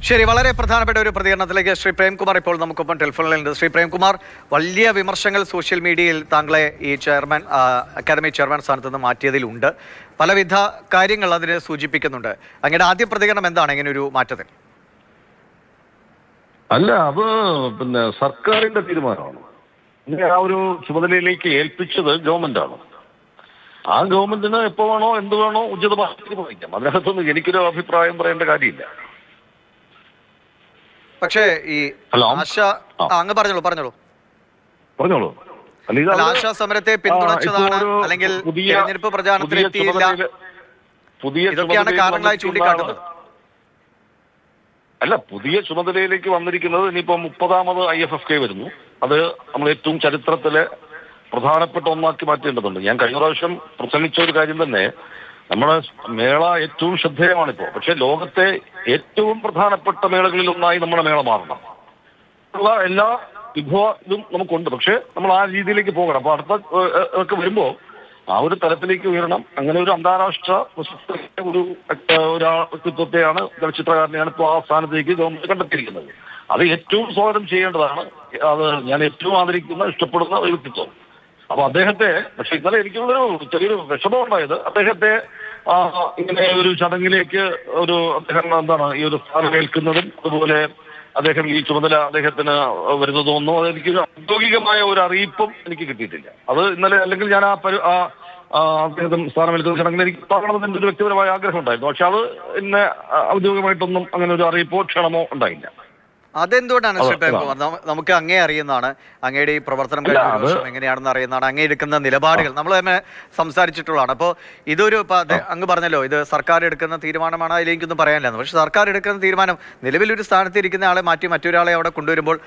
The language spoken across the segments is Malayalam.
ശരി, വളരെ പ്രധാനപ്പെട്ട ഒരു പ്രതികരണത്തിലേക്ക് ശ്രീ പ്രേംകുമാർ ഇപ്പോൾ നമുക്കൊപ്പം ടെലിഫോണിലുണ്ട്. ശ്രീ പ്രേംകുമാർ, വലിയ വിമർശനങ്ങൾ സോഷ്യൽ മീഡിയയിൽ താങ്കളെ ഈ അക്കാദമി ചെയർമാൻ സ്ഥാനത്ത് നിന്ന് മാറ്റിയതിലുണ്ട്. പലവിധ കാര്യങ്ങൾ അതിന് സൂചിപ്പിക്കുന്നുണ്ട്. അങ്ങയുടെ ആദ്യ പ്രതികരണം എന്താണ് ഇങ്ങനെ ഒരു മാറ്റത്തിൽ? അല്ല, അത് സർക്കാരിന്റെ തീരുമാനമാണ്. ആ ഒരു ചുമതലയിലേക്ക് ഏൽപ്പിച്ചത് ഗവൺമെന്റാണ്. ആ ഗവൺമെന്റിന് എപ്പോ വേണോ എന്ത് വേണോ ഉചിതമായി തീരുമാനിക്കാം. അതിനകത്തൊന്നും എനിക്കൊരു അഭിപ്രായം പറയേണ്ട കാര്യമില്ല. പക്ഷേ ഈ അങ്ങ് പറഞ്ഞോളൂ. ആശാ സമരത്തെ പിന്തുണച്ചതാണ്, അല്ലെങ്കിൽ തെരഞ്ഞെടുപ്പ് പ്രചാരണത്തിൽ എത്തിയില്ല, ഇതൊക്കെയാണ് കാരണങ്ങളായി ചൂണ്ടിക്കാട്ടുന്നത്. അല്ല, പുതിയ ചുമതലയിലേക്ക് വന്നിരിക്കുന്നത് ഇനിയിപ്പോ 30ാമത് IFFK വരുന്നു. അത് നമ്മൾ ഏറ്റവും ചരിത്രത്തിലെ പ്രധാനപ്പെട്ട ഒന്നാക്കി മാറ്റേണ്ടതുണ്ട്. ഞാൻ കഴിഞ്ഞ പ്രാവശ്യം പ്രസംഗിച്ച ഒരു കാര്യം തന്നെ, നമ്മുടെ മേള ഏറ്റവും ശ്രദ്ധേയമാണിപ്പോ. പക്ഷെ ലോകത്തെ ഏറ്റവും പ്രധാനപ്പെട്ട മേളകളിൽ ഒന്നായി നമ്മുടെ മേള മാറണം. ഉള്ള എല്ലാ ഇതും നമുക്കുണ്ട്. പക്ഷെ നമ്മൾ ആ രീതിയിലേക്ക് പോകണം. അപ്പൊ അടുത്ത വരുമ്പോ ആ ഒരു തലത്തിലേക്ക് ഉയരണം. അങ്ങനെ ഒരു അന്താരാഷ്ട്ര ഒരു വ്യക്തിത്വത്തെയാണ്, ചലച്ചിത്രകാരനെയാണ് ഇപ്പോൾ ആ സ്ഥാനത്തേക്ക് ഗവൺമെന്റ് കണ്ടെത്തിയിരിക്കുന്നത്. അത് ഏറ്റവും സ്വാഗതം ചെയ്യേണ്ടതാണ്. അത് ഞാൻ ഏറ്റവും ആദരിക്കുന്ന, ഇഷ്ടപ്പെടുന്ന ഒരു വ്യക്തിത്വം. അപ്പൊ അദ്ദേഹത്തെ, പക്ഷെ ഇന്നലെ എനിക്കുള്ളൊരു ചെറിയൊരു വിഷമം ഉണ്ടായത്, അദ്ദേഹത്തെ ഇങ്ങനെ ഒരു ചടങ്ങിലേക്ക് അദ്ദേഹം ഈ ഒരു സ്ഥാനം ഏൽക്കുന്നതും അതുപോലെ അദ്ദേഹം ഈ ചുമതല അദ്ദേഹത്തിന് വരുന്നതൊന്നും അതെനിക്കൊരു ഔദ്യോഗികമായ ഒരു അറിയിപ്പും എനിക്ക് കിട്ടിയിട്ടില്ല. അത് ഇന്നലെ, അല്ലെങ്കിൽ ഞാൻ അദ്ദേഹം സ്ഥാനമേൽക്കുന്ന ചടങ്ങിൽ എനിക്ക് പറയണമെന്ന് ഒരു വ്യക്തിപരമായ ആഗ്രഹം ഉണ്ടായിരുന്നു. പക്ഷെ അത് ഇന്ന് ഔദ്യോഗികമായിട്ടൊന്നും അങ്ങനെ ഒരു അറിയിപ്പോ ക്ഷണമോ ഉണ്ടായില്ല. അതെന്തുകൊണ്ടാണ് ശ്രീ പ്രേംകുമാർ? നമുക്ക് അങ്ങേ അറിയുന്നതാണ്, അങ്ങയുടെ ഈ പ്രവർത്തനം കഴിഞ്ഞ വർഷം എങ്ങനെയാണെന്ന് അറിയുന്നതാണ്, അങ്ങേ എടുക്കുന്ന നിലപാടുകൾ നമ്മൾ തന്നെ സംസാരിച്ചിട്ടുള്ളതാണ്. അപ്പോൾ ഇതൊരു അങ്ങ് പറഞ്ഞല്ലോ, ഇത് സർക്കാർ എടുക്കുന്ന തീരുമാനമാണ്, അതിലേക്കൊന്നും പറയാനില്ലെന്ന്. പക്ഷെ സർക്കാർ എടുക്കുന്ന തീരുമാനം, നിലവിലൊരു സ്ഥാനത്ത് ഇരിക്കുന്ന ആളെ മാറ്റി മറ്റൊരാളെ അവിടെ കൊണ്ടുവരുമ്പോൾ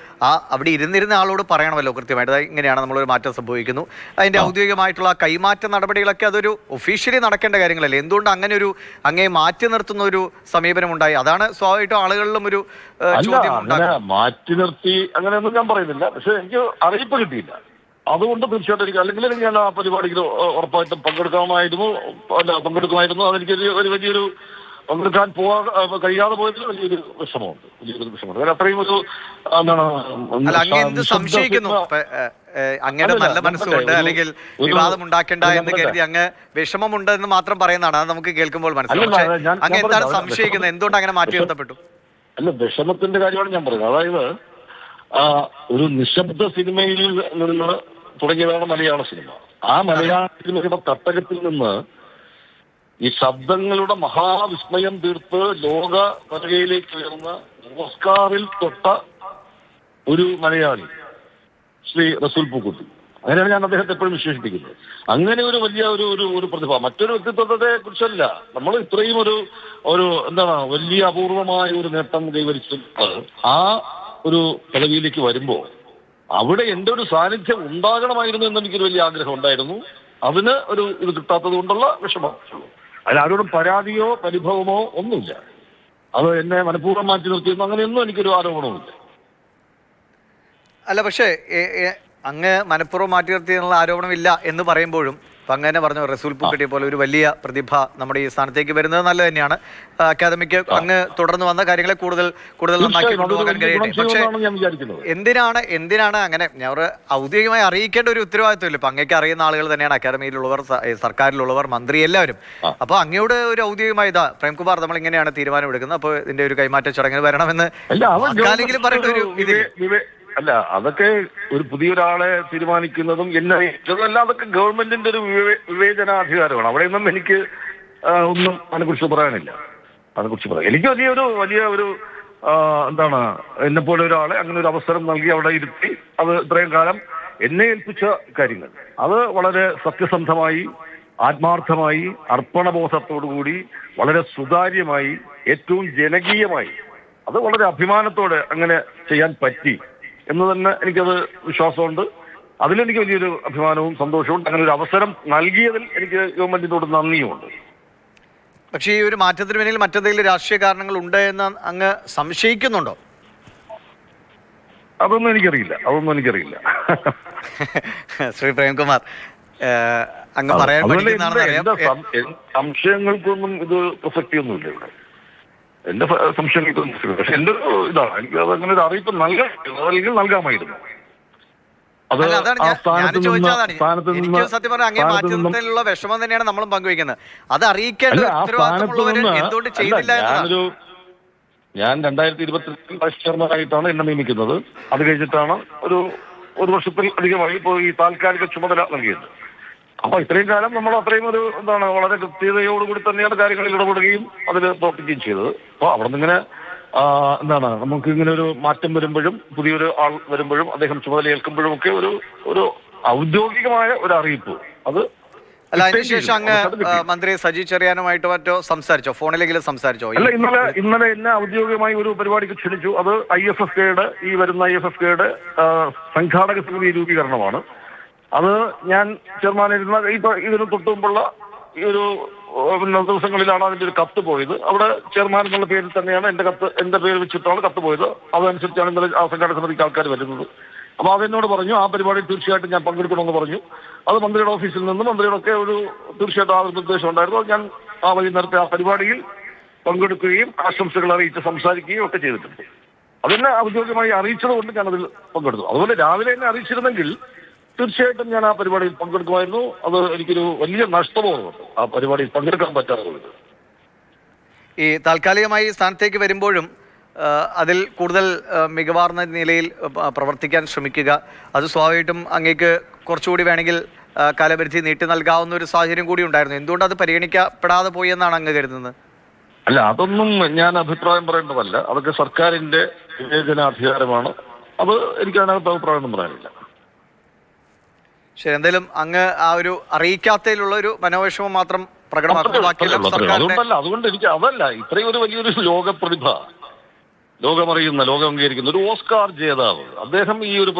അവിടെ ഇരുന്നിരുന്ന ആളോട് പറയണമല്ലോ കൃത്യമായിട്ട് ഇങ്ങനെയാണ് നമ്മളൊരു മാറ്റം സംഭവിക്കുന്നു. അതിന്റെ ഔദ്യോഗികമായിട്ടുള്ള കൈമാറ്റ നടപടികളൊക്കെ അതൊരു ഒഫീഷ്യലി നടക്കേണ്ട കാര്യങ്ങളല്ലേ? എന്തുകൊണ്ട് അങ്ങനെ ഒരു അങ്ങേ മാറ്റി നിർത്തുന്ന ഒരു സമീപനം ഉണ്ടായി? അതാണ് സ്വാഭാവികമായിട്ടും ആളുകളിലും ഒരു ചോദ്യം. മാറ്റി നിർത്തി അങ്ങനെയൊന്നും ഞാൻ പറയുന്നില്ല. പക്ഷെ എനിക്ക് അറിയിപ്പ് കിട്ടിയില്ല. അതുകൊണ്ട് തീർച്ചയായിട്ടും എനിക്ക്, അല്ലെങ്കിൽ ഞാൻ ആ പരിപാടിക്ക് ഉറപ്പായിട്ടും പങ്കെടുക്കുമായിരുന്നു. അതെനിക്ക് ഒരു വലിയൊരു പങ്കെടുക്കാൻ കഴിയാതെ പോയതിൽ വലിയൊരു വിഷമമുണ്ട്. കാരണം അത്രയും ഒരു സംശയിക്കുന്നു അങ്ങയുടെ നല്ല മനസ്സുകൊണ്ട്, അല്ലെങ്കിൽ വിവാദം ഉണ്ടാക്കേണ്ട എന്ന് കരുതി അങ്ങ് വിഷമമുണ്ട് എന്ന് മാത്രം പറയുന്നതാണ്. അത് നമുക്ക് കേൾക്കുമ്പോൾ മനസ്സിലാവും. അങ്ങ് എന്താണ് സംശയിക്കുന്നത്? എന്തുകൊണ്ട് അങ്ങനെ മാറ്റി നിർത്തപ്പെട്ടു? അല്ല, വിഷമത്തിന്റെ കാര്യമാണ് ഞാൻ പറയുന്നത്. അതായത് ഒരു നിശബ്ദ സിനിമയിൽ നിന്ന് തുടങ്ങിയതാണ് മലയാള സിനിമ. ആ മലയാള സിനിമയുടെ തട്ടകത്തിൽ നിന്ന് ഈ ശബ്ദങ്ങളുടെ മഹാവിസ്മയം തീർത്ത് ലോക പലകയിലേക്ക് ഉയർന്ന ഓസ്കാറിൽ തൊട്ട ഒരു മലയാളി ശ്രീ റസൂൽ പൂക്കുട്ടി. അങ്ങനെയാണ് ഞാൻ അദ്ദേഹത്തെ എപ്പോഴും വിശേഷിപ്പിക്കുന്നത്. അങ്ങനെ ഒരു വലിയ ഒരു പ്രതിഭ, മറ്റൊരു വ്യക്തിത്വത്തെ കുറിച്ചല്ല. നമ്മൾ ഇത്രയും ഒരു വലിയ അപൂർവമായ ഒരു നേട്ടം കൈവരിച്ചിട്ട് ആ ഒരു പദവിയിലേക്ക് വരുമ്പോ അവിടെ എൻ്റെ ഒരു സാന്നിധ്യം ഉണ്ടാകണമായിരുന്നു എന്ന് എനിക്കൊരു വലിയ ആഗ്രഹം ഉണ്ടായിരുന്നു. അതിന് ഇത് കിട്ടാത്തത് കൊണ്ടുള്ള വിഷമം. അതിലാരോടും പരാതിയോ പരിഭവമോ ഒന്നുമില്ല. അത് എന്നെ മനഃപൂർവ്വം മാറ്റി നിർത്തിയെന്ന് അങ്ങനെയൊന്നും എനിക്കൊരു ആരോപണവുമില്ല. അല്ല, പക്ഷേ അങ്ങ് മനഃപൂർവ്വം മാറ്റി നിർത്തിയെന്നുള്ള ആരോപണമില്ല എന്ന് പറയുമ്പോഴും അപ്പം അങ്ങനെ പറഞ്ഞു, റസൂൽ പൂക്കുട്ടിയെ പോലെ ഒരു വലിയ പ്രതിഭ നമ്മുടെ ഈ സ്ഥാനത്തേക്ക് വരുന്നത് നല്ലത് തന്നെയാണ്. അക്കാദമിക്ക് അങ്ങ് തുടർന്ന് വന്ന കാര്യങ്ങളെ കൂടുതൽ നന്നാക്കി കൊണ്ടുപോകാൻ കഴിയട്ടെ. പക്ഷേ എന്തിനാണ് അങ്ങനെ ഞാൻ ഔദ്യോഗികമായി അറിയിക്കേണ്ട ഒരു ഉത്തരവാദിത്വമില്ല. ഇപ്പം അങ്ങേക്ക് അറിയുന്ന ആളുകൾ തന്നെയാണ് അക്കാദമിയിലുള്ളവർ, സർക്കാരിലുള്ളവർ, മന്ത്രി, എല്ലാവരും. അപ്പോൾ അങ്ങയോട് ഒരു ഔദ്യോഗികമായി പ്രേംകുമാർ നമ്മൾ ഇങ്ങനെയാണ് തീരുമാനമെടുക്കുന്നത്, അപ്പോൾ ഇതിന്റെ ഒരു കൈമാറ്റ ചടങ്ങിന് വരണമെന്ന് ആരെങ്കിലും പറയേണ്ട ഒരു ഇതിൽ. അല്ല, അതൊക്കെ ഒരു പുതിയൊരാളെ തീരുമാനിക്കുന്നതും എന്നെ അല്ല, അതൊക്കെ ഗവൺമെന്റിന്റെ ഒരു വിവേചനാധികാരമാണ്. അവിടെയൊന്നും എനിക്ക് ഒന്നും അതിനെക്കുറിച്ച് പറയാനില്ല. എനിക്ക് വലിയ ഒരു എന്നെപ്പോലെ ഒരാളെ അങ്ങനെ ഒരു അവസരം നൽകി അവിടെ ഇരുത്തി അത് ഇത്രയും കാലം എന്നെ ഏൽപ്പിച്ച കാര്യങ്ങൾ അത് വളരെ സത്യസന്ധമായി, ആത്മാർത്ഥമായി, അർപ്പണബോധത്തോടുകൂടി, വളരെ സുതാര്യമായി, ഏറ്റവും ജനകീയമായി, അത് വളരെ അഭിമാനത്തോടെ അങ്ങനെ ചെയ്യാൻ പറ്റി എന്ന് തന്നെ എനിക്കത് വിശ്വാസമുണ്ട്. അതിലെനിക്ക് വലിയൊരു അഭിമാനവും സന്തോഷവും. അങ്ങനെ ഒരു അവസരം നൽകിയതിൽ എനിക്ക് ഗവൺമെന്റിനോട് നന്ദിയുമുണ്ട്. പക്ഷേ ഈ ഒരു മാറ്റത്തിന് പിന്നിൽ മറ്റെന്തെങ്കിലും രാഷ്ട്രീയ കാരണങ്ങൾ ഉണ്ട് എന്ന് അങ്ങ് സംശയിക്കുന്നുണ്ടോ? അതൊന്നും എനിക്കറിയില്ല. ശ്രീ പ്രേംകുമാർ, അങ്ങ് പറയാൻ പഠിക്കുന്നതാണെന്ന് അറിയാം. സംശയങ്ങൾക്കൊന്നും ഇത് പ്രസക്തിയൊന്നുമില്ല ഇവിടെ. എന്റെ സംശയങ്ങൾക്ക് പക്ഷെ എന്റെ ഇതാണ് എനിക്ക് അതങ്ങനെ ഒരു അറിയിപ്പ് അല്ലെങ്കിൽ നൽകാമായിരുന്നു. അത് ആ സ്ഥാനത്ത് നിന്ന് സത്യം പറഞ്ഞാൽ അങ്ങേ മാറ്റുന്നതിലുള്ള വിഷമം തന്നെയാണ് നമ്മളും പങ്കുവയ്ക്കുന്നത്. അത് അറിയിക്കേണ്ട ഉത്തരവാദിത്തമുള്ളവർ എന്തുകൊണ്ട് ചെയ്തില്ല എന്നതാണ്. ഞാൻ 2022 വൈസ് ചെയർമാനായിട്ടാണ് എന്നെ നിയമിക്കുന്നത്. അത് കഴിഞ്ഞിട്ടാണ് ഒരു വർഷത്തിൽ അധികമായി ഇപ്പോൾ ഈ താൽക്കാലിക ചുമതല നൽകിയത്. അപ്പൊ ഇത്രയും കാലം നമ്മൾ അത്രയും വളരെ കൃത്യതയോടുകൂടി തന്നെയാണ് കാര്യങ്ങളിൽ ഇടപെടുകയും അതിൽ പ്രവർത്തിക്കുകയും ചെയ്തത്. അപ്പൊ അവിടെ നിന്നിങ്ങനെ നമുക്ക് ഇങ്ങനെ ഒരു മാറ്റം വരുമ്പോഴും പുതിയൊരു ആൾ വരുമ്പോഴും അദ്ദേഹം ചുമതല ഏൽക്കുമ്പോഴും ഒക്കെ ഒരു ഔദ്യോഗികമായ ഒരു അറിയിപ്പ് അത്. അല്ല, അതിനുശേഷം അങ്ങ് മന്ത്രി സജി ചെറിയാനുമായിട്ട് മറ്റോ സംസാരിച്ചോ, ഫോണിലെങ്കിലും സംസാരിച്ചോ? അല്ല, ഇന്നലെ എന്നെ ഔദ്യോഗികമായി ഒരു പരിപാടിക്ക് ക്ഷണിച്ചു. അത് IFFKയുടെ ഈ വരുന്ന IFFKയുടെ സംഘാടക സമിതി രൂപീകരണമാണ്. അത് ഞാൻ ചെയർമാനായിരുന്ന ഇതിന് തൊട്ടുമുമ്പുള്ള ഈ ഒരു ദിവസങ്ങളിലാണ് അതിന്റെ ഒരു കത്ത് പോയത്. അവിടെ ചെയർമാൻ എന്നുള്ള പേരിൽ തന്നെയാണ് എന്റെ പേര് വെച്ചിട്ടാണ് കത്ത് പോയത്. അതനുസരിച്ചാണ് ഇന്നലെ ആ സംഘാടക സമിതിക്ക് ആൾക്കാർ വരുന്നത്. അപ്പൊ അതെന്നോട് പറഞ്ഞു ആ പരിപാടിയിൽ തീർച്ചയായിട്ടും ഞാൻ പങ്കെടുക്കണമെന്ന് പറഞ്ഞു. അത് മന്ത്രിയുടെ ഓഫീസിൽ നിന്നും മന്ത്രിയോടൊക്കെ തീർച്ചയായിട്ടും ആ ഒരു നിർദ്ദേശം ഉണ്ടായിരുന്നു. ഞാൻ ആ വൈകുന്നേരത്തെ ആ പരിപാടിയിൽ പങ്കെടുക്കുകയും ആശംസകൾ അറിയിച്ച് സംസാരിക്കുകയും ഒക്കെ ചെയ്തിട്ടുണ്ട്. അതെന്നെ ഔദ്യോഗികമായി അറിയിച്ചത് കൊണ്ട് ഞാനതിൽ പങ്കെടുത്തു. അതുപോലെ രാവിലെ എന്നെ അറിയിച്ചിരുന്നെങ്കിൽ തീർച്ചയായിട്ടും ഞാൻ ആ പരിപാടിയിൽ പങ്കെടുക്കുമായിരുന്നു. അത് എനിക്കൊരു വലിയ നഷ്ടബോധമുണ്ട് ആ പരിപാടിയിൽ പങ്കെടുക്കാൻ പറ്റാതെ പോയത്. ഈ താൽക്കാലികമായി സ്ഥാനത്തേക്ക് വരുമ്പോഴും അതിൽ കൂടുതൽ മികവാർന്ന നിലയിൽ പ്രവർത്തിക്കാൻ ശ്രമിക്കുക, അത് സ്വാഭാവികമായിട്ടും അങ്ങേക്ക് കുറച്ചുകൂടി വേണമെങ്കിൽ കാലപരിധി നീട്ടി നൽകാവുന്ന ഒരു സാഹചര്യം കൂടി ഉണ്ടായിരുന്നു. എന്തുകൊണ്ട് അത് പരിഗണിക്കപ്പെടാതെ പോയി എന്നാണ് അങ്ങ് കരുതുന്നത്? അല്ല, അതൊന്നും ഞാൻ അഭിപ്രായം പറയേണ്ടതല്ല. അതൊക്കെ സർക്കാരിന്റെ വിവേചനാധികാരമാണ്. അത് എനിക്ക് അതിനകത്ത് അഭിപ്രായമൊന്നും പറയാനില്ല. ശരി, എന്തായാലും അങ്ങ് ആ ഒരു അറിയിക്കാത്തതിലുള്ള ഒരു മനോവിഷമം മാത്രം പ്രകടമാക്കുന്നു. അതുകൊണ്ട് എനിക്ക് അതല്ല, ഇത്രയും ഒരു വലിയൊരു ലോകപ്രതിഭ, ലോകമറിയുന്ന, ലോകം അംഗീകരിക്കുന്ന ഒരു ഓസ്കാർ ജേതാവ് അദ്ദേഹം ഈ ഒരു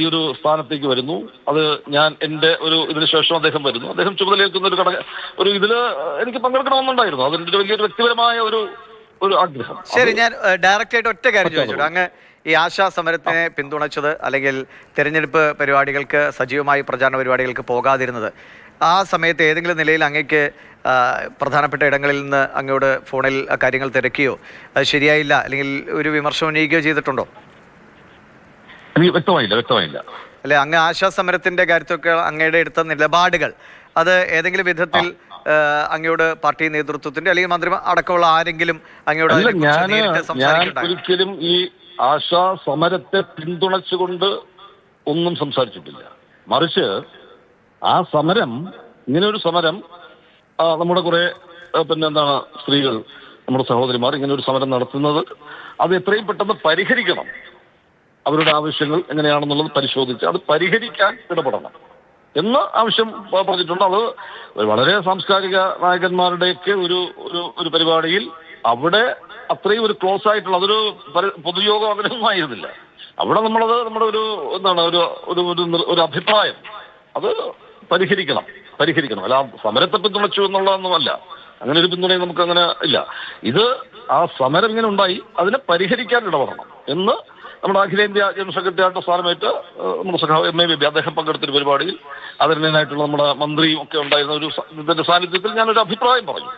ഈ ഒരു സ്ഥാനത്തേക്ക് വരുന്നു. അത് ഞാൻ എന്റെ ഇതിനു ശേഷം അദ്ദേഹം വരുന്നു. അദ്ദേഹം ചുമതലയേൽക്കുന്ന ഒരു ഇതില് എനിക്ക് പങ്കെടുക്കണമെന്നുണ്ടായിരുന്നു. അതിന്റെ ഒരു വലിയൊരു വ്യക്തിപരമായ ഒരു ആഗ്രഹം. ശരി, ഞാൻ ഡയറക്റ്റ് ആയിട്ട് ഒറ്റ കാര്യം ചോദിച്ചു. അങ്ങ് ഈ ആശാ സമരത്തിനെ പിന്തുണച്ചത് അല്ലെങ്കിൽ തെരഞ്ഞെടുപ്പ് പരിപാടികൾക്ക് സജീവമായി പ്രചാരണ പരിപാടികൾക്ക് പോകാതിരുന്നത്, ആ സമയത്ത് ഏതെങ്കിലും നിലയിൽ അങ്ങേക്ക് പ്രധാനപ്പെട്ട ഇടങ്ങളിൽ നിന്ന് അങ്ങോട്ട് ഫോണിൽ കാര്യങ്ങൾ തിരക്കിയോ അത് ശരിയായില്ല അല്ലെങ്കിൽ ഒരു വിമർശനം ഉന്നയിക്കുകയോ ചെയ്തിട്ടുണ്ടോ? വ്യക്തമായില്ല. അല്ലെ, അങ്ങ് ആശാ സമരത്തിന്റെ കാര്യത്തൊക്കെ അങ്ങയുടെ എടുത്ത നിലപാടുകൾ അത് ഏതെങ്കിലും വിധത്തിൽ അങ്ങയോട് പാർട്ടി നേതൃത്വത്തിന്റെ അല്ലെങ്കിൽ മന്ത്രി അടക്കമുള്ള ആരെങ്കിലും അങ്ങയോട് ഒരിക്കലും ഈ ആശാ സമരത്തെ പിന്തുണച്ചുകൊണ്ട് ഒന്നും സംസാരിച്ചിട്ടില്ല. മറിച്ച് ആ സമരം, ഇങ്ങനെ ഒരു സമരം നമ്മുടെ കുറെ സ്ത്രീകൾ, നമ്മുടെ സഹോദരിമാർ ഇങ്ങനെ ഒരു സമരം നടത്തുന്നത് അത് എത്രയും പെട്ടെന്ന് പരിഹരിക്കണം. അവരുടെ ആവശ്യങ്ങൾ എങ്ങനെയാണെന്നുള്ളത് പരിശോധിച്ച് അത് പരിഹരിക്കാൻ ഇടപെടണം എന്ന് ആവശ്യം പറഞ്ഞിട്ടുണ്ട്. അത് വളരെ സാംസ്കാരിക നായകന്മാരുടെയൊക്കെ ഒരു പരിപാടിയിൽ അവിടെ അത്രയും ഒരു ക്ലോസ് ആയിട്ടുള്ള അതൊരു പൊതുയോഗം അങ്ങനെയൊന്നും ആയിരുന്നില്ല. അവിടെ നമ്മുടെ ഒരു അഭിപ്രായം അത് പരിഹരിക്കണം. അല്ല സമരത്തെ പിന്തുണച്ചു എന്നുള്ളതൊന്നുമല്ല. അങ്ങനെ ഒരു പിന്തുണയും നമുക്ക് അങ്ങനെ ഇല്ല. ഇത് ആ സമരം ഇങ്ങനെ ഉണ്ടായി, അതിനെ പരിഹരിക്കാൻ ഇടപെടണം എന്ന് നമ്മുടെ അഖിലേന്ത്യാ ജനറൽ സെക്രട്ടറി ആയിട്ട് സ്ഥാനമേറ്റ് നമ്മുടെ സഖാവ് MA ബേബി അദ്ദേഹം പങ്കെടുത്തൊരു പരിപാടിയിൽ അതിനായിട്ടുള്ള നമ്മുടെ മന്ത്രിയും ഒക്കെ ഉണ്ടായിരുന്ന ഇതിന്റെ സാന്നിധ്യത്തിൽ ഞാനൊരു അഭിപ്രായം പറഞ്ഞു.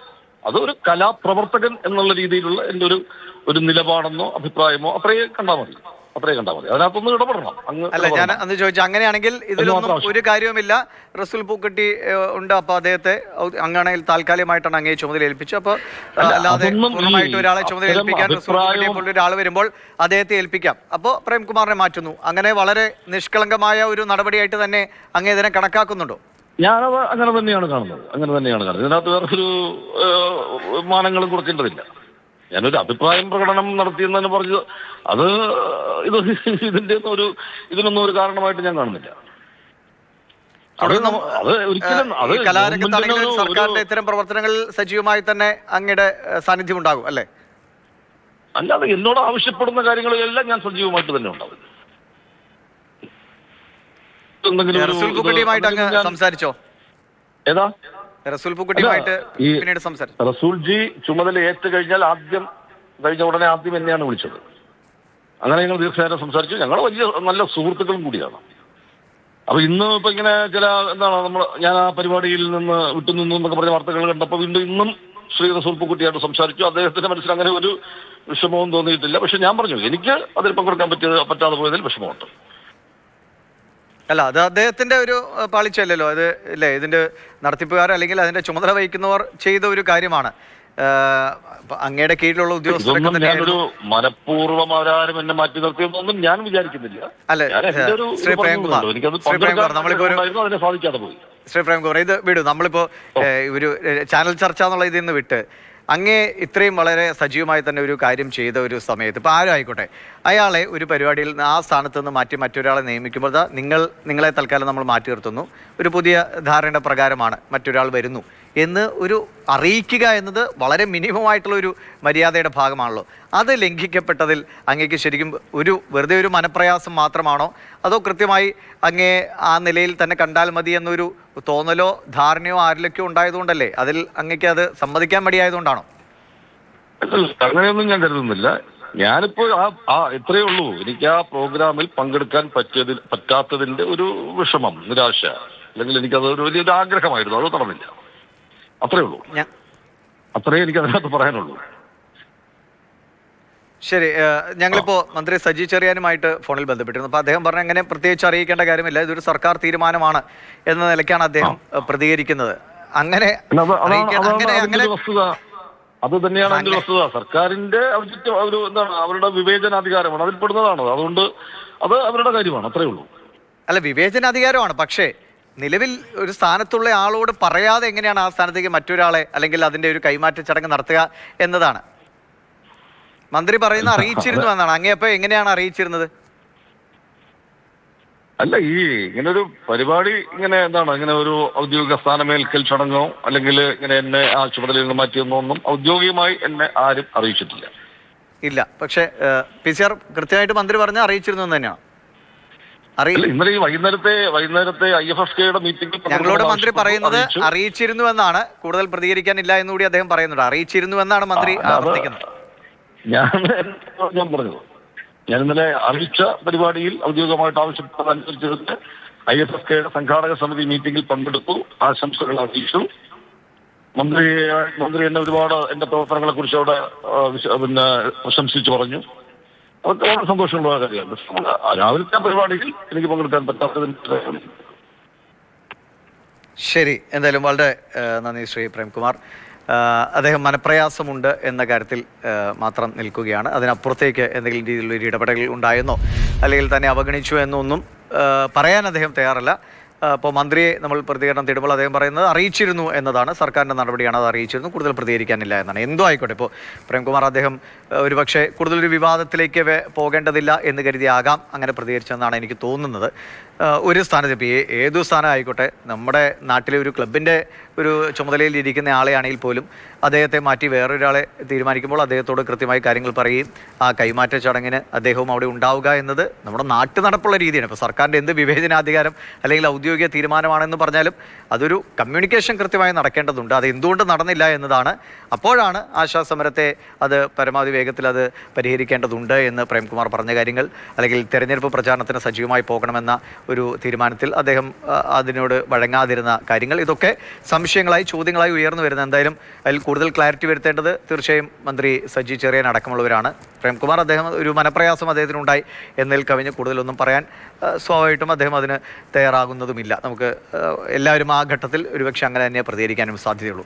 അതൊരു കലാപ്രവർത്തകൻ എന്നുള്ള രീതിയിലുള്ള എൻ്റെ ഒരു നിലപാടെന്നോ അഭിപ്രായമോ അത്രയേ കണ്ടാൽ മതി. അതിനകത്തൊന്നും ഇടപെടണം. അല്ല, ഞാൻ അന്ന് ചോദിച്ചു, അങ്ങനെയാണെങ്കിൽ ഇതിലൊന്നും ഒരു കാര്യവുമില്ല. റസൂൽ പൂക്കുട്ടി ഉണ്ട്, അപ്പൊ അദ്ദേഹത്തെ അങ്ങാണെങ്കിൽ താൽക്കാലികമായിട്ടാണ് അങ്ങേ ചുമതല ഏൽപ്പിച്ചു. അപ്പൊ അല്ലാതെ പൂർണ്ണമായിട്ട് ഒരാളെ ചുമതല ഏൽപ്പിക്കാൻ റസൂൽ പൂക്കുട്ടിയെ പോലുള്ള ഒരാൾ വരുമ്പോൾ അദ്ദേഹത്തെ ഏൽപ്പിക്കാം. അപ്പോൾ പ്രേംകുമാറിനെ മാറ്റുന്നു. അങ്ങനെ വളരെ നിഷ്കളങ്കമായ ഒരു നടപടിയായിട്ട് തന്നെ അങ്ങേ ഇതിനെ കണക്കാക്കുന്നുണ്ടോ? ഞാനത് അങ്ങനെ തന്നെയാണ് കാണുന്നത്. ഇതിനകത്ത് വേറൊരു മാനങ്ങളും കൊടുക്കേണ്ടതില്ല. ഞാനൊരു അഭിപ്രായം പ്രകടനം നടത്തിയെന്നു പറഞ്ഞത് അത് ഇതിനൊന്നും ഒരു കാരണമായിട്ട് ഞാൻ കാണുന്നില്ല. കലാരംഗത്താണെങ്കിലും സർക്കാരിന്റെ ഇത്തരം പ്രവർത്തനങ്ങളിൽ സജീവമായി തന്നെ അങ്ങയുടെ സാന്നിധ്യം ഉണ്ടാകും അല്ലേ? അല്ലാതെ എന്നോട് ആവശ്യപ്പെടുന്ന കാര്യങ്ങളിലെല്ലാം ഞാൻ സജീവമായിട്ട് തന്നെ ഉണ്ടാവും. റസൂൽ പൂക്കുട്ടിയുമായിട്ട് അങ്ങ് സംസാരിച്ചോ? ഏതാ റസൂൽ പൂക്കുട്ടിയുമായിട്ട് പിന്നീട് സംസാരിച്ചു? റസൂൽജി ചുമതല ഏറ്റു കഴിഞ്ഞ ഉടനെ ആദ്യം എന്നെയാണ് വിളിച്ചത്. അങ്ങനെ ഞങ്ങൾ ദീർഘനേരം സംസാരിച്ചു. ഞങ്ങൾ വലിയ നല്ല സുഹൃത്തുക്കളും കൂടിയാണ്. അപ്പൊ ഇന്ന് ഇങ്ങനെ ഞാൻ ആ പരിപാടിയിൽ നിന്ന് വിട്ടുനിന്നു എന്നൊക്കെ പറഞ്ഞ വാർത്തകൾ കണ്ടപ്പോൾ വീണ്ടും ഇന്നും ശ്രീ റസൂൽ പൂക്കുട്ടിയായിട്ട് സംസാരിച്ചു. അദ്ദേഹത്തിന്റെ മനസ്സിൽ അങ്ങനെ ഒരു വിഷമവും തോന്നിയിട്ടില്ല. പക്ഷെ ഞാൻ പറഞ്ഞു, എനിക്ക് അതിൽ പങ്കെടുക്കാൻ പറ്റാതെ പോയതിൽ വിഷമമുണ്ട്. അല്ല, അത് അദ്ദേഹത്തിന്റെ ഒരു പാളിച്ചല്ലോ അത്, അല്ലേ? ഇതിന്റെ നടത്തിപ്പുകാർ അല്ലെങ്കിൽ അതിന്റെ ചുമതല വഹിക്കുന്നവർ ചെയ്ത ഒരു കാര്യമാണ്. അങ്ങയുടെ കീഴിലുള്ള ഉദ്യോഗസ്ഥരൊക്കെ ഞാനൊരു മനഃപൂർവ്വം അവരാരും എന്നെ മാറ്റി നിർത്തിയതൊന്നും ഞാൻ വിചാരിക്കുന്നില്ല. അല്ല, ശ്രീ പ്രേംകുമാർ, അതിനെ സാധിക്കാതെ പോയി. ശ്രീ പ്രേംകുമാർ, ഇത് വിടൂ. നമ്മളിപ്പോ ഒരു ചാനൽ ചർച്ച എന്നുള്ള ഇതിൽ നിന്ന് വിട്ട് അങ്ങേ ഇത്രയും വളരെ സജീവമായി തന്നെ ഒരു കാര്യം ചെയ്ത ഒരു സമയത്ത് ഇപ്പോൾ ആരും ആയിക്കോട്ടെ, അയാളെ ഒരു പരിപാടിയിൽ നിന്ന് ആ സ്ഥാനത്ത് നിന്ന് മാറ്റി മറ്റൊരാളെ നിയമിക്കുമ്പോൾ നിങ്ങളെ തൽക്കാലം നമ്മൾ മാറ്റി നിർത്തുന്നു, ഒരു പുതിയ ധാരണയുടെ പ്രകാരമാണ് മറ്റൊരാൾ വരുന്നു എന്ന് ഒരു അറിയിക്കുക എന്നത് വളരെ മിനിമമായിട്ടുള്ള ഒരു മര്യാദയുടെ ഭാഗമാണല്ലോ. അത് ലംഘിക്കപ്പെട്ടതിൽ അങ്ങേക്ക് ശരിക്കും വെറുതെ ഒരു മനപ്രയാസം മാത്രമാണോ, അതോ കൃത്യമായി അങ്ങേ ആ നിലയിൽ തന്നെ കണ്ടാൽ മതി എന്നൊരു തോന്നലോ ധാരണയോ ആരിലൊക്കെയോ ഉണ്ടായതുകൊണ്ടല്ലേ? അതിൽ അങ്ങേക്ക് അത് സമ്മതിക്കാൻ മടിയായതുകൊണ്ടാണോ? അങ്ങനെയൊന്നും ഞാൻ കരുതുന്നില്ല. ഞാനിപ്പോ ഇത്രയേ ഉള്ളൂ. എനിക്ക് ആ പ്രോഗ്രാമിൽ പങ്കെടുക്കാൻ പറ്റാത്തതിന്റെ ഒരു വിഷമം, നിരാശ, അല്ലെങ്കിൽ എനിക്കത് ഒരു വലിയൊരു ആഗ്രഹമായിരുന്നു. അത് നടന്നില്ല. അത്രേ ഉള്ളൂ. അത്രേ എനിക്ക് അതിനകത്ത് പറയാനുള്ളൂ. ശരി, ഞങ്ങളിപ്പോ മന്ത്രി സജി ചെറിയാനുമായിട്ട് ഫോണിൽ ബന്ധപ്പെട്ടിരുന്നു. അപ്പൊ അദ്ദേഹം പറഞ്ഞ അങ്ങനെ പ്രത്യേകിച്ച് അറിയിക്കേണ്ട കാര്യമില്ല, ഇതൊരു സർക്കാർ തീരുമാനമാണ് എന്ന നിലയ്ക്കാണ് അദ്ദേഹം പ്രതികരിക്കുന്നത്. അങ്ങനെ വസ്തുത അത് തന്നെയാണ് അതിന്റെ വസ്തുത. സർക്കാരിന്റെ ഒരു എന്താണ്, അവരുടെ വിവേചനാധികാരമാണ്, അതിൽ പെടുന്നതാണ്. അതുകൊണ്ട് അത് അവരുടെ കാര്യമാണ്. അത്രേ ഉള്ളൂ. അല്ല, വിവേചനാധികാരമാണ്. പക്ഷേ നിലവിൽ ഒരു സ്ഥാനത്തുള്ള ആളോട് പറയാതെ എങ്ങനെയാണ് ആ സ്ഥാനത്തേക്ക് മറ്റൊരാളെ അല്ലെങ്കിൽ അതിന്റെ ഒരു കൈമാറ്റ ചടങ്ങ് നടത്തുക എന്നതാണ്. മന്ത്രി പറയുന്ന അറിയിച്ചിരുന്നു എന്നാണ്. അങ്ങേയപ്പോ എങ്ങനെയാണ് അറിയിച്ചിരുന്നത്? അല്ല, ഇങ്ങനൊരു പരിപാടി ഇങ്ങനെ ഒരു ഔദ്യോഗിക സ്ഥാനമേൽക്കൽ ചടങ്ങോ അല്ലെങ്കിൽ ഇങ്ങനെ എന്നെ ആ ചുമതലയിൽ നിന്ന് മാറ്റിയെന്നൊന്നും ഔദ്യോഗികമായി എന്നെ ആരും അറിയിച്ചിട്ടില്ല. ഇല്ല. പക്ഷെ PCR കൃത്യമായിട്ട് മന്ത്രി പറഞ്ഞ അറിയിച്ചിരുന്നു എന്ന് തന്നെയാണ്. ഇന്നലെ വൈകുന്നേരത്തെ IFFKയുടെ മീറ്റിംഗിൽ ഞങ്ങളോട് മന്ത്രി പറയുന്നത് അറിയിച്ചിരുന്നു എന്നാണ്. കൂടുതൽ പ്രതികരിക്കാനില്ല എന്നുകൂടി അദ്ദേഹം പറയുന്നുണ്ട്. അറിയിച്ചിരുന്നു എന്നാണ് മന്ത്രി ആവർത്തിക്കുന്നത്. ഞാൻ പറഞ്ഞത്, ഞാൻ ഇന്നലെ അറിയിച്ച പരിപാടിയിൽ ഔദ്യോഗികമായിട്ട് ആവശ്യപ്പെട്ടതനുസരിച്ച് IFFKയുടെ സംഘാടക സമിതി മീറ്റിംഗിൽ പങ്കെടുത്തു, ആശംസകൾ അറിയിച്ചു. മന്ത്രി എന്നെ ഒരുപാട് എന്റെ പ്രവർത്തനങ്ങളെ കുറിച്ച് അവിടെ പ്രശംസിച്ചു പറഞ്ഞു. അതൊക്കെ വളരെ സന്തോഷമുള്ള കാര്യമാണ്. രാവിലത്തെ പരിപാടിയിൽ എനിക്ക് പങ്കെടുക്കാൻ പറ്റാത്തതിന് ശരി, എന്തായാലും വളരെ നന്ദി ശ്രീ പ്രേംകുമാർ. അദ്ദേഹം മനപ്രയാസമുണ്ട് എന്ന കാര്യത്തിൽ മാത്രം നിൽക്കുകയാണ്. അതിനപ്പുറത്തേക്ക് എന്തെങ്കിലും രീതിയിലുള്ള ഒരു ഇടപെടൽ ഉണ്ടായെന്നോ അല്ലെങ്കിൽ തന്നെ അവഗണിച്ചു എന്നൊന്നും പറയാൻ അദ്ദേഹം തയ്യാറല്ല. അപ്പോൾ മന്ത്രിയെ നമ്മൾ പ്രതികരണം തേടുമ്പോൾ അദ്ദേഹം പറയുന്നത് അറിയിച്ചിരുന്നു എന്നതാണ്, സർക്കാരിൻ്റെ നടപടിയാണ്, അത് അറിയിച്ചിരുന്നു, കൂടുതൽ പ്രതികരിക്കാനില്ല എന്നാണ്. എന്തോ ആയിക്കോട്ടെ. ഇപ്പോൾ പ്രേംകുമാർ അദ്ദേഹം ഒരുപക്ഷെ കൂടുതലൊരു വിവാദത്തിലേക്ക് പോകേണ്ടതില്ല എന്ന് കരുതിയാകാം അങ്ങനെ പ്രതികരിച്ചതെന്നാണ് എനിക്ക് തോന്നുന്നത്. ഒരു സ്ഥാനത്ത് ഇപ്പോൾ ഏതു സ്ഥാനം ആയിക്കോട്ടെ, നമ്മുടെ നാട്ടിലെ ഒരു ക്ലബിൻ്റെ ഒരു ചുമതലയിൽ ഇരിക്കുന്ന ആളെയാണെങ്കിൽ പോലും അദ്ദേഹത്തെ മാറ്റി വേറൊരാളെ തീരുമാനിക്കുമ്പോൾ അദ്ദേഹത്തോട് കൃത്യമായി കാര്യങ്ങൾ പറയുകയും ആ കൈമാറ്റ ചടങ്ങിന് അദ്ദേഹവും അവിടെ ഉണ്ടാവുക എന്നത് നമ്മുടെ നാട്ടു നടപ്പുള്ള രീതിയാണ്. ഇപ്പോൾ സർക്കാരിൻ്റെ എന്ത് വിവേചനാധികാരം അല്ലെങ്കിൽ ഔദ്യോഗിക തീരുമാനമാണെന്ന് പറഞ്ഞാലും അതൊരു കമ്മ്യൂണിക്കേഷൻ കൃത്യമായി നടക്കേണ്ടതുണ്ട്. അത് എന്തുകൊണ്ട് നടന്നില്ല എന്നതാണ്. അപ്പോഴാണ് ആശാസമരത്തെ അത് പരമാവധി വേഗത്തിൽ അത് പരിഹരിക്കേണ്ടതുണ്ട് എന്ന് പ്രേംകുമാർ പറഞ്ഞ കാര്യങ്ങൾ, അല്ലെങ്കിൽ തെരഞ്ഞെടുപ്പ് പ്രചാരണത്തിന് സജീവമായി പോകണമെന്ന ഒരു തീരുമാനത്തിൽ അദ്ദേഹം അതിനോട് വഴങ്ങാതിരുന്ന കാര്യങ്ങൾ, ഇതൊക്കെ സംശയങ്ങളായി ചോദ്യങ്ങളായി ഉയർന്നു വരുന്നത്. എന്തായാലും അതിൽ കൂടുതൽ ക്ലാരിറ്റി വരുത്തേണ്ടത് തീർച്ചയായും മന്ത്രി സജി ചെറിയാൻ അടക്കമുള്ളവരാണ്. പ്രേംകുമാർ അദ്ദേഹം ഒരു മനപ്രയാസം അദ്ദേഹത്തിനുണ്ടായി എന്നതിൽ കവിഞ്ഞ് കൂടുതലൊന്നും പറയാൻ സ്വാഭാവികമായിട്ടും അദ്ദേഹം അതിന് തയ്യാറാകുന്നതുമില്ല. നമുക്ക് എല്ലാവരും ആ ഘട്ടത്തിൽ ഒരുപക്ഷെ അങ്ങനെ തന്നെ പ്രതികരിക്കാനും സാധ്യതയുള്ളൂ.